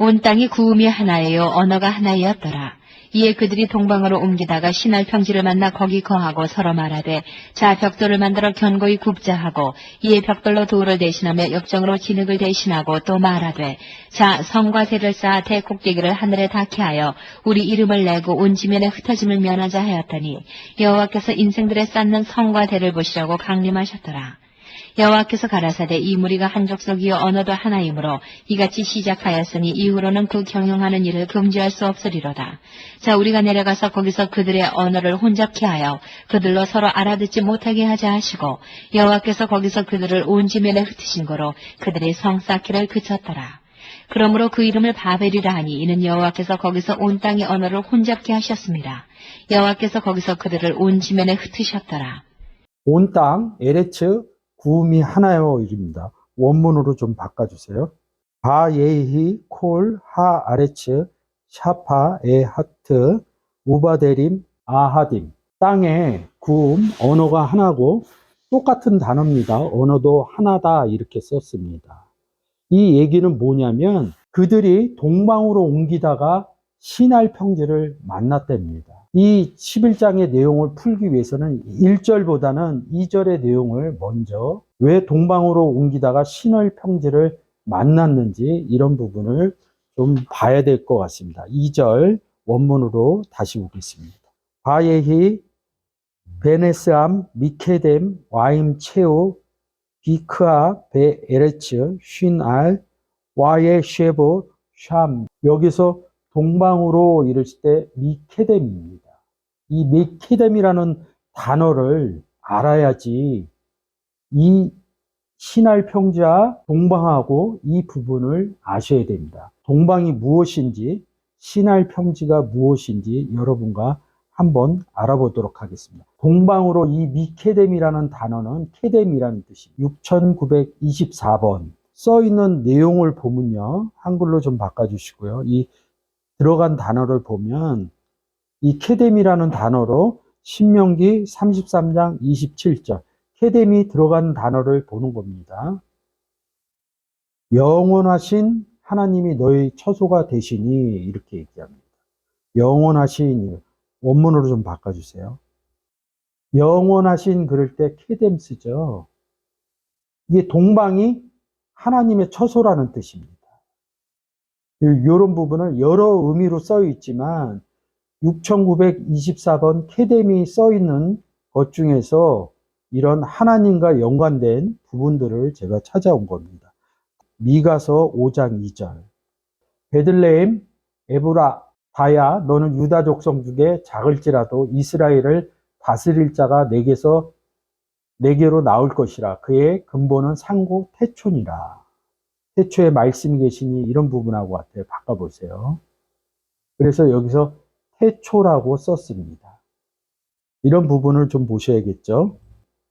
온 땅이 구음이 하나예요. 언어가 하나이었더라. 이에 그들이 동방으로 옮기다가 신할 평지를 만나 거기 거하고 서로 말하되 자 벽돌을 만들어 견고히 굽자 하고 이에 벽돌로 돌을 대신하며 역정으로 진흙을 대신하고 또 말하되 자 성과 대를 쌓아 대 꼭대기를 하늘에 닿게 하여 우리 이름을 내고 온 지면에 흩어짐을 면하자 하였더니 여호와께서 인생들에 쌓는 성과 대를 보시라고 강림하셨더라. 여호와께서 가라사대 이 무리가 한 족속이요 언어도 하나이므로 이같이 시작하였으니 이후로는 그 경영하는 일을 금지할 수 없으리로다. 자 우리가 내려가서 거기서 그들의 언어를 혼잡케 하여 그들로 서로 알아듣지 못하게 하자 하시고 여호와께서 거기서 그들을 온 지면에 흩으신 거로 그들의 성 쌓기를 그쳤더라. 그러므로 그 이름을 바벨이라 하니 이는 여호와께서 거기서 온 땅의 언어를 혼잡케 하셨습니다. 여호와께서 거기서 그들을 온 지면에 흩으셨더라. 온 땅 에레츠 구음이 하나요 입니다. 원문으로 좀 바꿔주세요. 바예히 콜 하 아레츠 샤파 에 하트 우바데림 아하딤. 땅의 구음 언어가 하나고 똑같은 단어입니다. 언어도 하나다 이렇게 썼습니다. 이 얘기는 뭐냐면 그들이 동방으로 옮기다가 시날 평지를 만났답니다. 이 11장의 내용을 풀기 위해서는 1절보다는 2절의 내용을 먼저 왜 동방으로 옮기다가 시날 평지를 만났는지 이런 부분을 좀 봐야 될 것 같습니다. 2절 원문으로 다시 보겠습니다. 바예히 베네스암 미케뎀 와임 체우 비크아 베 에레츠 쉰알 와예 쉐보 샴. 여기서 동방으로 이르실 때 미케뎀입니다. 이 미케뎀이라는 단어를 알아야지 이 신할 평지와 동방하고 이 부분을 아셔야 됩니다. 동방이 무엇인지 신할 평지가 무엇인지 여러분과 한번 알아보도록 하겠습니다. 동방으로 이 미케뎀이라는 단어는 케뎀이라는 뜻이 6924번 써 있는 내용을 보면요. 한글로 좀 바꿔주시고요. 이 들어간 단어를 보면 이 케뎀이라는 단어로 신명기 33장 27절 케뎀이 들어간 단어를 보는 겁니다. 영원하신 하나님이 너희 처소가 되시니 이렇게 얘기합니다. 영원하신 원문으로 좀 바꿔주세요. 영원하신 그럴 때 케뎀 쓰죠. 이게 동방이 하나님의 처소라는 뜻입니다. 이런 부분을 여러 의미로 써 있지만 6924번 케뎀이 써 있는 것 중에서 이런 하나님과 연관된 부분들을 제가 찾아온 겁니다. 미가서 5장 2절 베들레헴 에브라다야 너는 유다 족속 중에 작을지라도 이스라엘을 다스릴 자가 내게로 나올 것이라. 그의 근본은 상고 태촌이라. 태초에 말씀이 계시니 이런 부분하고 같아요. 바꿔보세요. 그래서 여기서 태초라고 썼습니다. 이런 부분을 좀 보셔야겠죠.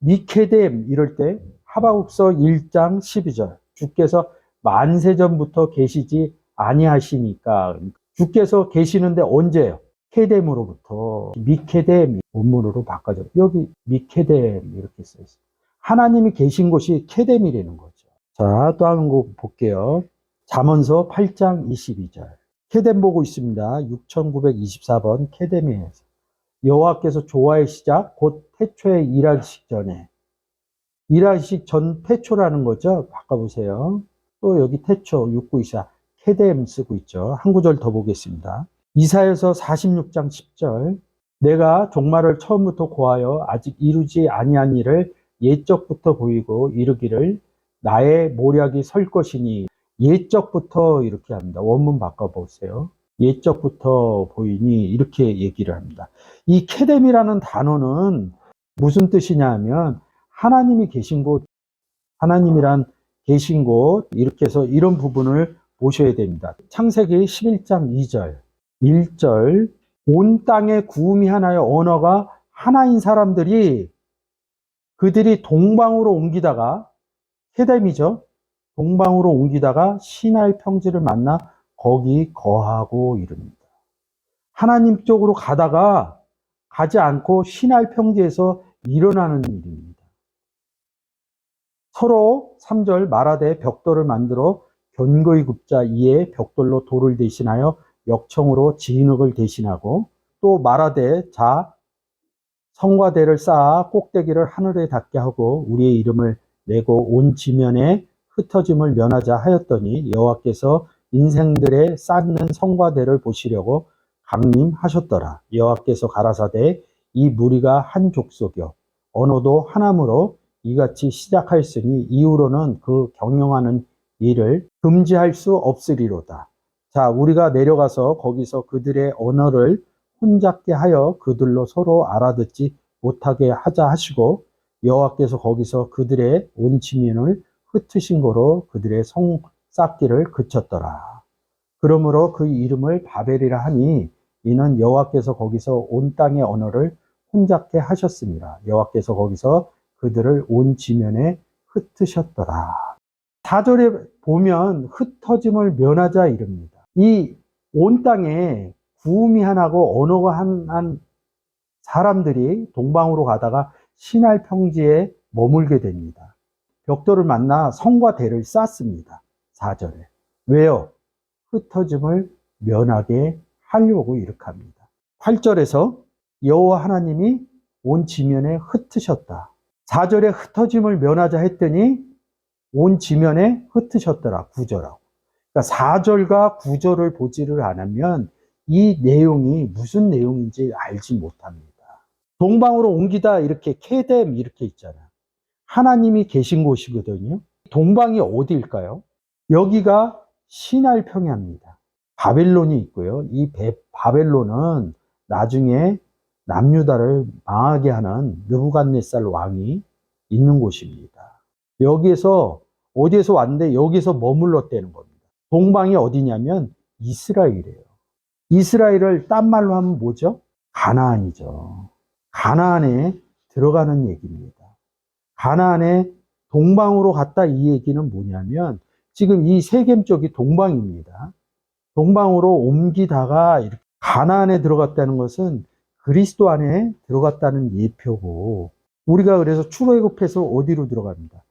미케뎀 이럴 때 하바국서 1장 12절 주께서 만세전부터 계시지 아니하시니까 주께서 계시는데 언제요? 케뎀으로부터 미케뎀 원문으로 바꿔줘. 여기 미케뎀 이렇게 써 있어요. 하나님이 계신 곳이 케뎀이라는 거죠. 자, 또 한 거 볼게요. 잠언서 8장 22절. 케뎀 보고 있습니다. 6924번 케뎀이에요. 여호와께서 조화의 시작 곧 태초에 일하시기 전에 일하시기 전 태초라는 거죠. 바꿔보세요. 또 여기 태초 6924 케뎀 쓰고 있죠. 한 구절 더 보겠습니다. 이사야서 46장 10절 내가 종말을 처음부터 고하여 아직 이루지 아니한 일을 옛적부터 보이고 이르기를 나의 모략이 설 것이니 옛적부터 이렇게 합니다. 원문 바꿔보세요. 옛적부터 보이니 이렇게 얘기를 합니다. 이 케뎀이라는 단어는 무슨 뜻이냐 하면 하나님이 계신 곳, 하나님이란 계신 곳 이렇게 해서 이런 부분을 보셔야 됩니다. 창세기 11장 2절 1절 온 땅에 구음이 하나요 언어가 하나인 사람들이 그들이 동방으로 옮기다가 케뎀이죠. 동방으로 옮기다가 시나이 평지를 만나 거기 거하고 이릅니다. 하나님 쪽으로 가다가 가지 않고 시나이 평지에서 일어나는 일입니다. 서로 3절 말하되 벽돌을 만들어 견고히 굽자 이에 벽돌로 돌을 대신하여 역청으로 진흙을 대신하고 또 말하되 자 성과대를 쌓아 꼭대기를 하늘에 닿게 하고 우리의 이름을 내고 온 지면에 흩어짐을 면하자 하였더니 여호와께서 인생들의 쌓는 성과대를 보시려고 강림하셨더라. 여호와께서 가라사대 이 무리가 한 족속이요 언어도 하나므로 이같이 시작하였으니 이후로는 그 경영하는 일을 금지할 수 없으리로다. 자, 우리가 내려가서 거기서 그들의 언어를 혼잡게 하여 그들로 서로 알아듣지 못하게 하자 하시고 여호와께서 거기서 그들의 온 지면을 흩으신 거로 그들의 성 쌓기를 그쳤더라. 그러므로 그 이름을 바벨이라 하니 이는 여호와께서 거기서 온 땅의 언어를 혼잡게 하셨습니다. 여호와께서 거기서 그들을 온 지면에 흩으셨더라. 4절에 보면 흩어짐을 면하자 이릅니다. 이 온 땅에 구음이 하나고 언어가 한 사람들이 동방으로 가다가 시날 평지에 머물게 됩니다. 벽돌을 만나 성과 대를 쌓습니다. 4절에. 왜요? 흩어짐을 면하게 하려고 이렇게 합니다. 8절에서 여호와 하나님이 온 지면에 흩으셨다. 4절에 흩어짐을 면하자 했더니 온 지면에 흩으셨더라. 9절하고. 그러니까 4절과 9절을 보지를 않으면 이 내용이 무슨 내용인지 알지 못합니다. 동방으로 옮기다 이렇게 케뎀 이렇게 있잖아요. 하나님이 계신 곳이거든요. 동방이 어디일까요? 여기가 시날 평야입니다. 바벨론이 있고요. 이 바벨론은 나중에 남유다를 망하게 하는 느부갓네살 왕이 있는 곳입니다. 여기에서 어디에서 왔는데 여기서 머물렀다는 겁니다. 동방이 어디냐면 이스라엘이에요. 이스라엘을 딴 말로 하면 뭐죠? 가나안이죠. 가나안에 들어가는 얘기입니다. 가나안에 동방으로 갔다 이 얘기는 뭐냐면 지금 이 세겜 쪽이 동방입니다. 동방으로 옮기다가 이렇게 가나안에 들어갔다는 것은 그리스도 안에 들어갔다는 예표고 우리가 그래서 출애굽해서 어디로 들어갑니다?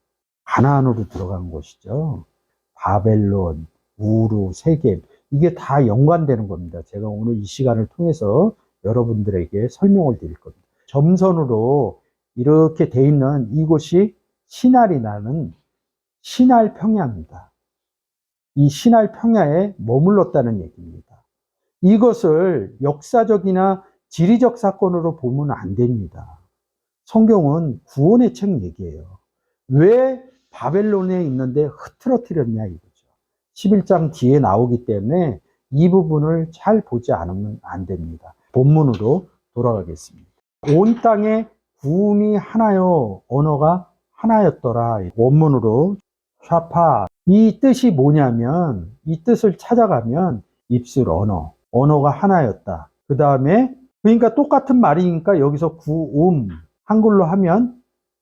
가나안으로 들어간 곳이죠. 바벨론, 우루, 세겜 이게 다 연관되는 겁니다. 제가 오늘 이 시간을 통해서 여러분들에게 설명을 드릴 겁니다. 점선으로 이렇게 돼 있는 이곳이 시날이라는 시날 평야입니다. 이 시날 평야에 머물렀다는 얘기입니다. 이것을 역사적이나 지리적 사건으로 보면 안 됩니다. 성경은 구원의 책 얘기예요. 왜 바벨론에 있는데 흐트러뜨렸냐 이거죠. 11장 뒤에 나오기 때문에 이 부분을 잘 보지 않으면 안 됩니다. 본문으로 돌아가겠습니다. 온 땅에 구음이 하나요, 언어가 하나였더라. 원문으로 샤파. 이 뜻이 뭐냐면 이 뜻을 찾아가면 입술 언어가 하나였다. 그 다음에 그러니까 똑같은 말이니까 여기서 구음 한글로 하면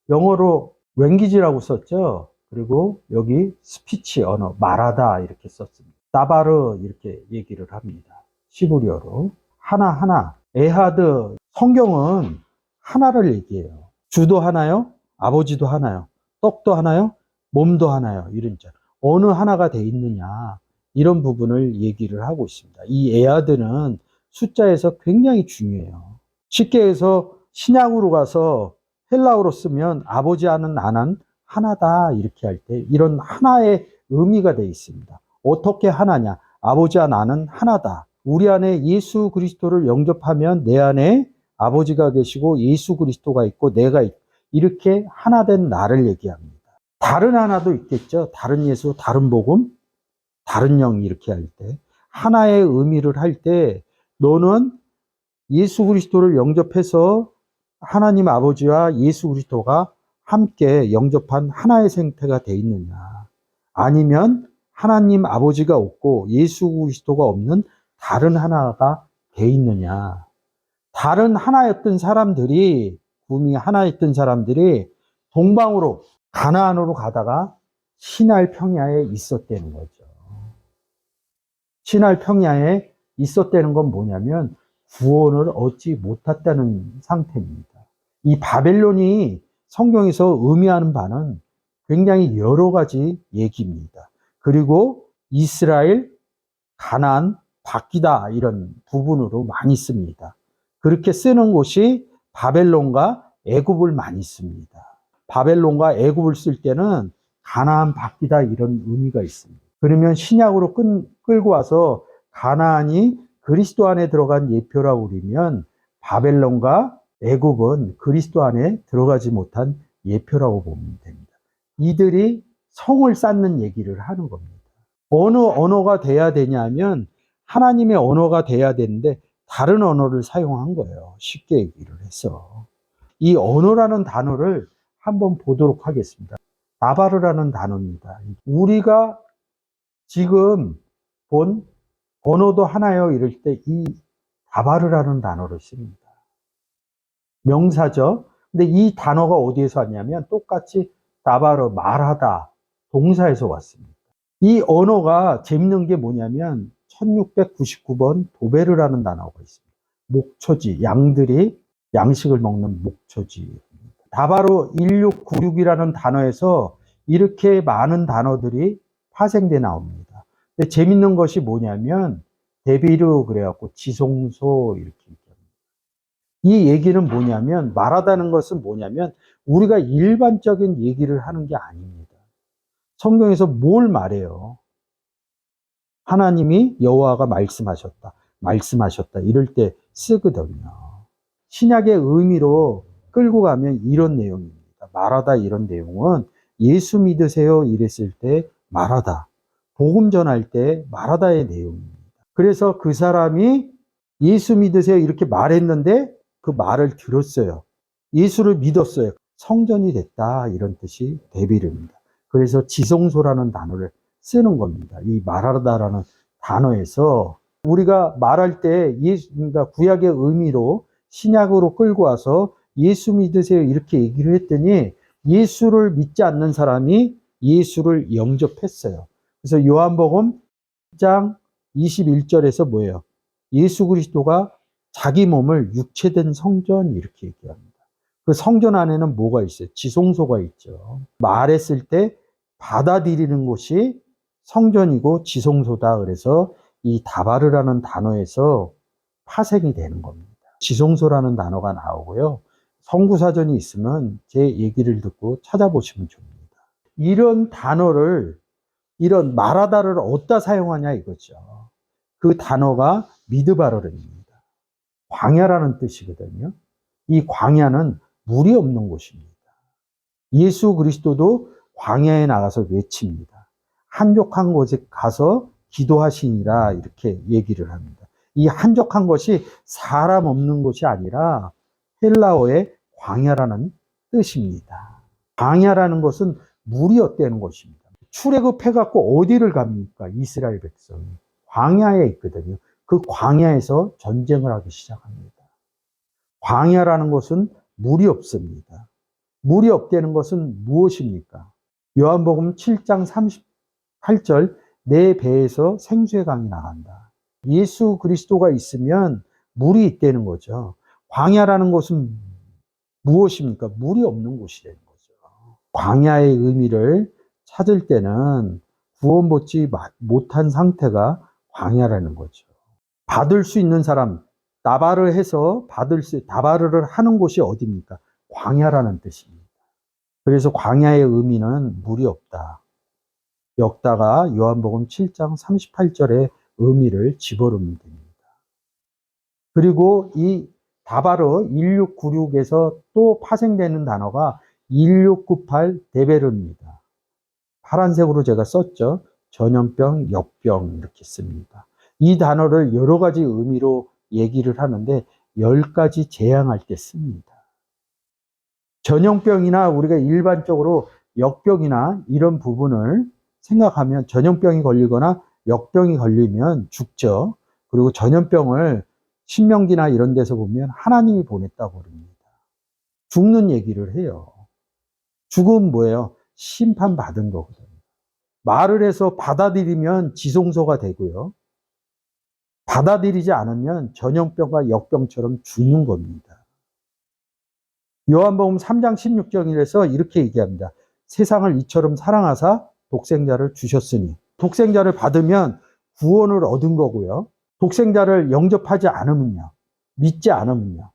영어로 랭귀지라고 썼죠. 그리고 여기 스피치 언어 말하다 이렇게 썼습니다. 다바르 이렇게 얘기를 합니다. 시브리어로 하나 에하드. 성경은 하나를 얘기해요. 주도 하나요? 아버지도 하나요? 떡도 하나요? 몸도 하나요? 이런 자 어느 하나가 돼 있느냐 이런 부분을 얘기를 하고 있습니다. 이 에하드는 숫자에서 굉장히 중요해요. 쉽게 해서 신약으로 가서 헬라어로 쓰면 아버지 하는 나는 하나다 이렇게 할 때 이런 하나의 의미가 되어 있습니다. 어떻게 하나냐? 아버지와 나는 하나다. 우리 안에 예수 그리스도를 영접하면 내 안에 아버지가 계시고 예수 그리스도가 있고 내가 있고 이렇게 하나된 나를 얘기합니다. 다른 하나도 있겠죠. 다른 예수, 다른 복음, 다른 영 이렇게 할 때 하나의 의미를 할 때 너는 예수 그리스도를 영접해서 하나님 아버지와 예수 그리스도가 함께 영접한 하나의 생태가 돼 있느냐 아니면 하나님 아버지가 없고 예수 그리스도가 없는 다른 하나가 돼 있느냐. 다른 하나였던 사람들이 구음이 하나였던 사람들이 동방으로 가나안으로 가다가 시날 평야에 있었다는 거죠. 시날 평야에 있었다는 건 뭐냐면 구원을 얻지 못했다는 상태입니다. 이 바벨론이 성경에서 의미하는 바는 굉장히 여러 가지 얘기입니다. 그리고 이스라엘, 가나안, 바뀌다 이런 부분으로 많이 씁니다. 그렇게 쓰는 곳이 바벨론과 애굽을 많이 씁니다. 바벨론과 애굽을 쓸 때는 가나안 바뀌다 이런 의미가 있습니다. 그러면 신약으로 끌고 와서 가나안이 그리스도 안에 들어간 예표라고 그러면 바벨론과 애굽은 그리스도 안에 들어가지 못한 예표라고 보면 됩니다. 이들이 성을 쌓는 얘기를 하는 겁니다. 어느 언어가 돼야 되냐면 하나님의 언어가 돼야 되는데 다른 언어를 사용한 거예요. 쉽게 얘기를 해서. 이 언어라는 단어를 한번 보도록 하겠습니다. 나바르라는 단어입니다. 우리가 지금 본 언어도 하나요 이럴 때 이 나바르라는 단어를 씁니다. 명사죠. 근데 이 단어가 어디에서 왔냐면 똑같이 나바르, 말하다, 동사에서 왔습니다. 이 언어가 재밌는 게 뭐냐면 1699번 도베르라는 단어가 있습니다. 목초지, 양들이 양식을 먹는 목초지. 다바로 1696이라는 단어에서 이렇게 많은 단어들이 파생돼 나옵니다. 근데 재밌는 것이 뭐냐면 데비르 그래갖고 지송소 이렇게 얘기합니다. 이 얘기는 뭐냐면 말하다는 것은 뭐냐면 우리가 일반적인 얘기를 하는 게 아닙니다. 성경에서 뭘 말해요? 하나님이 여호와가 말씀하셨다 이럴 때 쓰거든요. 신약의 의미로 끌고 가면 이런 내용입니다. 말하다 이런 내용은 예수 믿으세요 이랬을 때 말하다, 복음 전할 때 말하다의 내용입니다. 그래서 그 사람이 예수 믿으세요 이렇게 말했는데 그 말을 들었어요. 예수를 믿었어요. 성전이 됐다 이런 뜻이 데빌입니다. 그래서 지성소라는 단어를 쓰는 겁니다. 이 말하다라는 단어에서 우리가 말할 때 그러니까 구약의 의미로 신약으로 끌고 와서 예수 믿으세요 이렇게 얘기를 했더니 예수를 믿지 않는 사람이 예수를 영접했어요. 그래서 요한복음 1장 21절에서 뭐예요? 예수 그리스도가 자기 몸을 육체된 성전 이렇게 얘기합니다. 그 성전 안에는 뭐가 있어요? 지성소가 있죠. 말했을 때 받아들이는 곳이 성전이고 지성소다. 그래서 이 다바르라는 단어에서 파생이 되는 겁니다. 지성소라는 단어가 나오고요. 성구사전이 있으면 제 얘기를 듣고 찾아보시면 좋습니다. 이런 단어를, 이런 말하다를 어디다 사용하냐 이거죠. 그 단어가 미드바르입니다. 광야라는 뜻이거든요. 이 광야는 물이 없는 곳입니다. 예수 그리스도도 광야에 나가서 외칩니다. 한적한 곳에 가서 기도하시니라 이렇게 얘기를 합니다. 이 한적한 것이 사람 없는 곳이 아니라 헬라어의 광야라는 뜻입니다. 광야라는 것은 물이 없다는 것입니다. 출애굽해갖고 어디를 갑니까? 이스라엘 백성이. 광야에 있거든요. 그 광야에서 전쟁을 하기 시작합니다. 광야라는 것은 물이 없습니다. 물이 없다는 것은 무엇입니까? 요한복음 7장 38절 내 배에서 생수의 강이 나간다. 예수 그리스도가 있으면 물이 있다는 거죠. 광야라는 곳은 무엇입니까? 물이 없는 곳이 되는 거죠. 광야의 의미를 찾을 때는 구원받지 못한 상태가 광야라는 거죠. 받을 수 있는 사람, 나바르 해서 다바르를 하는 곳이 어디입니까? 광야라는 뜻입니다. 그래서 광야의 의미는 물이 없다. 여기다가 요한복음 7장 38절의 의미를 집어넣으면 됩니다. 그리고 이 다바르 1696에서 또 파생되는 단어가 1698 데베르입니다. 파란색으로 제가 썼죠. 전염병, 역병 이렇게 씁니다. 이 단어를 여러 가지 의미로 얘기를 하는데 10가지 재앙할 때 씁니다. 전염병이나 우리가 일반적으로 역병이나 이런 부분을 생각하면 전염병이 걸리거나 역병이 걸리면 죽죠. 그리고 전염병을 신명기나 이런 데서 보면 하나님이 보냈다고 그럽니다. 죽는 얘기를 해요. 죽음 뭐예요? 심판받은 거거든요. 말을 해서 받아들이면 지성소가 되고요. 받아들이지 않으면 전염병과 역병처럼 죽는 겁니다. 요한복음 3장 16절에서 이렇게 얘기합니다. 세상을 이처럼 사랑하사 독생자를 주셨으니 독생자를 받으면 구원을 얻은 거고요. 독생자를 영접하지 않으면요, 믿지 않으면요,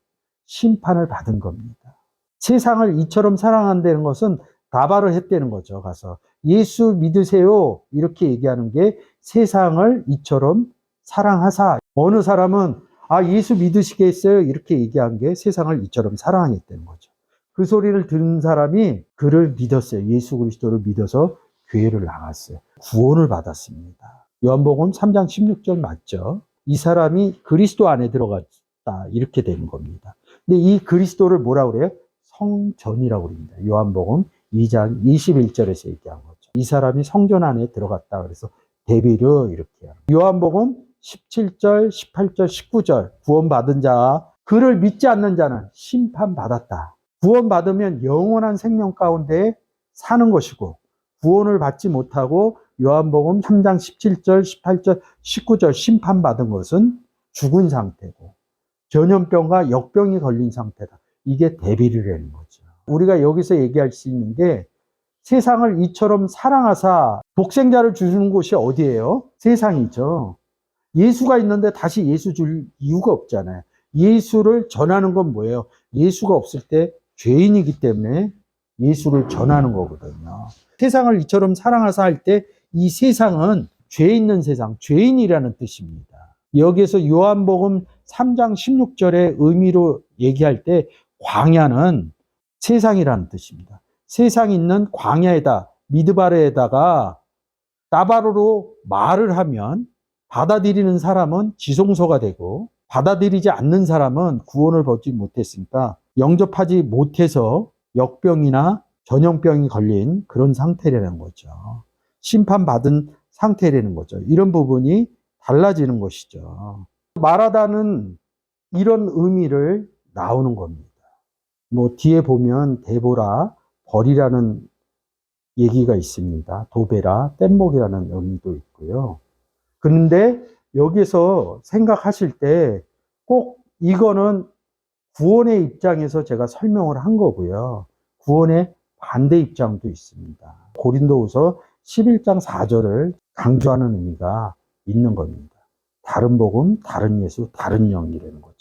심판을 받은 겁니다. 세상을 이처럼 사랑한다는 것은 나발을 했다는 거죠. 가서 예수 믿으세요 이렇게 얘기하는 게 세상을 이처럼 사랑하사. 어느 사람은 예수 믿으시겠어요 이렇게 얘기한 게 세상을 이처럼 사랑했다는 거죠. 그 소리를 들은 사람이 그를 믿었어요. 예수 그리스도를 믿어서 교회를 나갔어요. 구원을 받았습니다. 요한복음 3장 16절 맞죠? 이 사람이 그리스도 안에 들어갔다 이렇게 되는 겁니다. 근데 이 그리스도를 뭐라고 그래요? 성전이라고 그럽니다. 요한복음 2장 21절에서 얘기한 거죠. 이 사람이 성전 안에 들어갔다 그래서 데비르 이렇게 해요. 요한복음 17절, 18절, 19절 구원받은 자, 그를 믿지 않는 자는 심판받았다. 구원받으면 영원한 생명 가운데 사는 것이고, 구원을 받지 못하고 요한복음 3장 17절, 18절, 19절 심판받은 것은 죽은 상태고 전염병과 역병이 걸린 상태다. 이게 대비르라는 거죠. 우리가 여기서 얘기할 수 있는 게 세상을 이처럼 사랑하사 독생자를 주는 곳이 어디예요? 세상이죠. 예수가 있는데 다시 예수 줄 이유가 없잖아요. 예수를 전하는 건 뭐예요? 예수가 없을 때 죄인이기 때문에 예수를 전하는 거거든요. 세상을 이처럼 사랑하사 할 때 이 세상은 죄 있는 세상, 죄인이라는 뜻입니다. 여기에서 요한복음 3장 16절의 의미로 얘기할 때 광야는 세상이라는 뜻입니다. 세상에 있는 광야에다, 미드바르에다가 나바로로 말을 하면 받아들이는 사람은 지성소가 되고 받아들이지 않는 사람은 구원을 받지 못했으니까 영접하지 못해서 역병이나 전염병이 걸린 그런 상태라는 거죠. 심판받은 상태라는 거죠. 이런 부분이 달라지는 것이죠. 말하다는 이런 의미를 나오는 겁니다. 뭐 뒤에 보면 데보라, 벌이라는 얘기가 있습니다. 도베라, 뗏목이라는 의미도 있고요. 그런데 여기서 생각하실 때 꼭 이거는 구원의 입장에서 제가 설명을 한 거고요. 구원의 반대 입장도 있습니다. 고린도후서 11장 4절을 강조하는 의미가 있는 겁니다. 다른 복음, 다른 예수, 다른 영이라는 거죠.